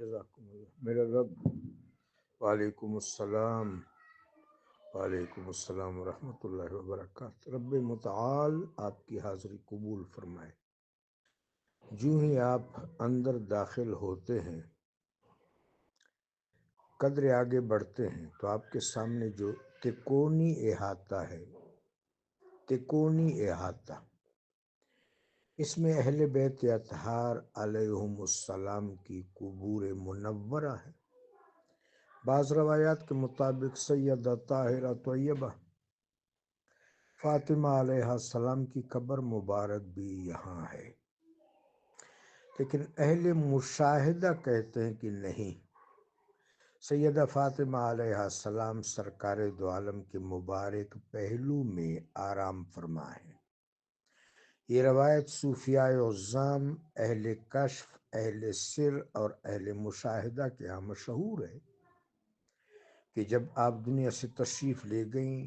جزاکم اللہ میرا رب. وعلیکم السلام. وعلیکم السلام ورحمۃ اللہ وبرکاتہ. رب متعال آپ کی حاضری قبول فرمائے. جو ہی آپ اندر داخل ہوتے ہیں، قدر آگے بڑھتے ہیں تو آپ کے سامنے جو تکونی احاطہ ہے، تکونی احاطہ، اس میں اہل بیت اطہار علیہم السلام کی قبور منورہ ہے. بعض روایات کے مطابق سیدہ طاہرہ طیبہ فاطمہ علیہ السلام کی قبر مبارک بھی یہاں ہے، لیکن اہل مشاہدہ کہتے ہیں کہ نہیں، سیدہ فاطمہ علیہ السلام سرکار دو عالم کے مبارک پہلو میں آرام فرما ہے. یہ روایت صوفیاء عظام، اہل کشف، اہل سر اور اہل مشاہدہ کے ہاں مشہور ہے کہ جب آپ دنیا سے تشریف لے گئیں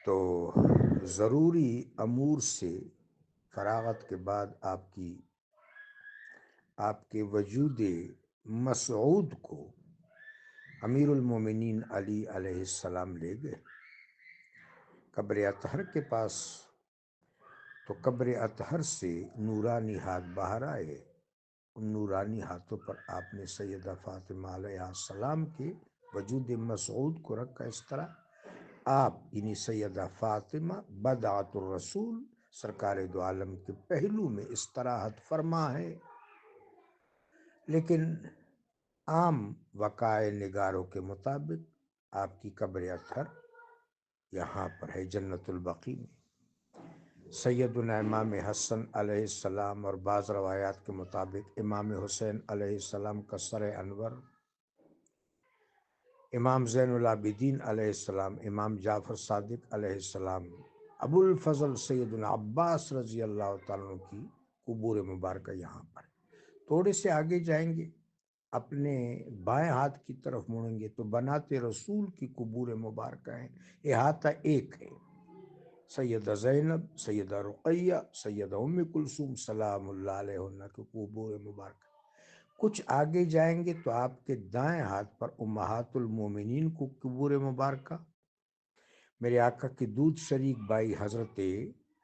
تو ضروری امور سے فراغت کے بعد آپ کے وجود مسعود کو امیر المومنین علی علیہ السلام لے گئے قبر اطہر کے پاس. تو قبر اطہر سے نورانی ہاتھ باہر آئے. ان نورانی ہاتھوں پر آپ نے سیدہ فاطمہ علیہ السلام کے وجود مسعود کو رکھا. اس طرح آپ یعنی سیدہ فاطمہ بدعۃ الرسول سرکار دو عالم کے پہلو میں استراحت فرما ہے. لیکن عام وقائع نگاروں کے مطابق آپ کی قبر اطہر یہاں پر ہے، جنت البقیع میں. سیدنا امام حسن علیہ السلام اور بعض روایات کے مطابق امام حسین علیہ السلام کا سر انور، امام زین العابدین علیہ السلام، امام جعفر صادق علیہ السلام، ابو الفضل سیدنا عباس رضی اللہ تعالیٰ عنہ کی قبور مبارکہ یہاں پر. تھوڑے سے آگے جائیں گے، اپنے بائیں ہاتھ کی طرف مڑیں گے تو بنات رسول کی قبور مبارکہ ہیں. احاطہ ایک ہے، سیدہ زینب، سیدہ رقیہ، سیدہ ام کلثوم سلام اللہ علیہ کی قبور مبارکہ. کچھ آگے جائیں گے تو آپ کے دائیں ہاتھ پر امہات المومنین کو قبور مبارکہ، میرے آقا کی دودھ شریک بھائی حضرت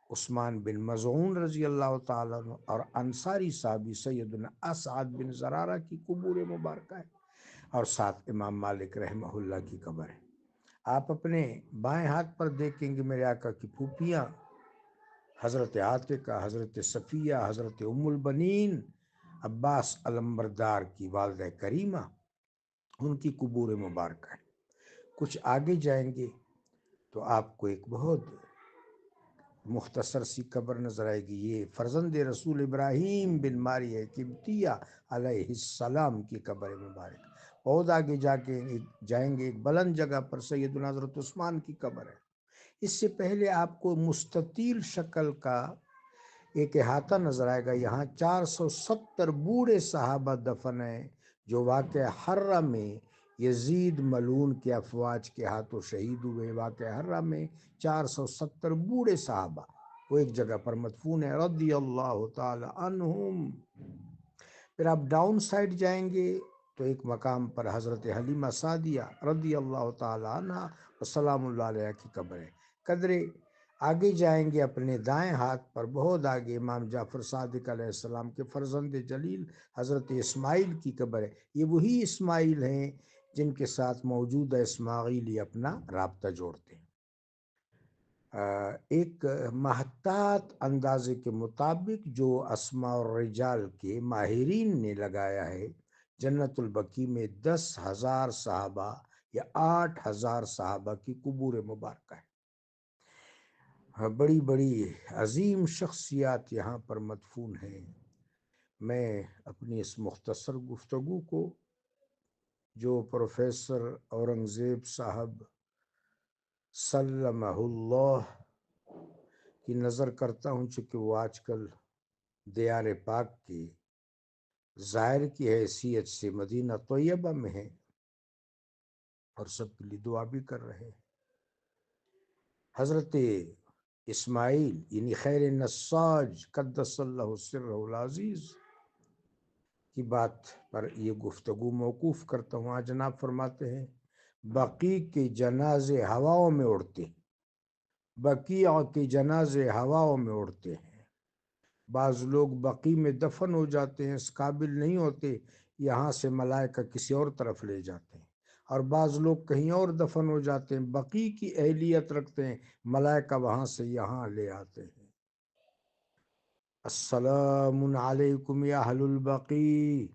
عثمان بن مظعون رضی اللہ تعالیٰ عنہ اور انصاری صحابی سیدنا اسعد بن زرارہ کی قبور مبارکہ ہے، اور ساتھ امام مالک رحمہ اللہ کی قبر ہے. آپ اپنے بائیں ہاتھ پر دیکھیں گے میرے آقا کی پھوپھیاں حضرت عاتقہ، حضرت صفیہ، حضرت ام البنین عباس علمبردار کی والدہ کریمہ، ان کی قبور مبارکہ ہے. کچھ آگے جائیں گے تو آپ کو ایک بہت مختصر سی قبر نظر آئے گی. یہ فرزند رسول ابراہیم بن ماریہ قبطیہ علیہ السلام کی قبر مبارک. بہت آگے جائیں گے ایک بلند جگہ پر سیدنا حضرت عثمان کی قبر ہے. اس سے پہلے آپ کو مستطیل شکل کا ایک احاطہ نظر آئے گا. یہاں 470 بوڑھے صحابہ دفن ہیں جو واقع حرہ میں یزید ملعون کے افواج کے ہاتھوں شہید ہوئے. واقع حرہ میں 470 بوڑھے صحابہ وہ ایک جگہ پر مدفون ہیں رضی اللہ تعالی عنہم. پھر آپ ڈاؤن سائڈ جائیں گے تو ایک مقام پر حضرت حلیمہ سعدیہ رضی اللہ تعالی عنہ و سلام اللہ علیہ کی قبر ہے. قدرے آگے جائیں گے اپنے دائیں ہاتھ پر بہت آگے امام جعفر صادق علیہ السلام کے فرزند جلیل حضرت اسماعیل کی قبر ہے. یہ وہی اسماعیل ہیں جن کے ساتھ موجودہ اسماعیلی اپنا رابطہ جوڑتے ہیں. ایک محتاط اندازے کے مطابق جو اسماء الرجال کے ماہرین نے لگایا ہے، جنت البقیع میں 10,000 صحابہ یا 8,000 صحابہ کی قبور مبارکہ ہے. بڑی بڑی عظیم شخصیات یہاں پر مدفون ہیں. میں اپنی اس مختصر گفتگو کو جو پروفیسر اورنگزیب صاحب سلمہ اللہ کی نظر کرتا ہوں، چونکہ وہ آج کل دیار پاک کے زائر کی حیثیت سے مدینہ طیبہ میں ہیں اور سب کے لیے دعا بھی کر رہے ہیں. حضرت اسماعیل یعنی خیر نساج قدس اللہ سرہ العزیز کی بات پر یہ گفتگو موقوف کرتا ہوں۔ آج جناب فرماتے ہیں بقیع کے جنازے ہواؤں میں اڑتے، بقیع کے جنازے ہواؤں میں اڑتے ہیں۔ بعض لوگ بقیع میں دفن ہو جاتے ہیں، اس قابل نہیں ہوتے، یہاں سے ملائکہ کسی اور طرف لے جاتے ہیں، اور بعض لوگ کہیں اور دفن ہو جاتے ہیں، بقیع کی اہلیت رکھتے ہیں، ملائکہ وہاں سے یہاں لے آتے ہیں۔ السلام علیکم یا اہل البقیع،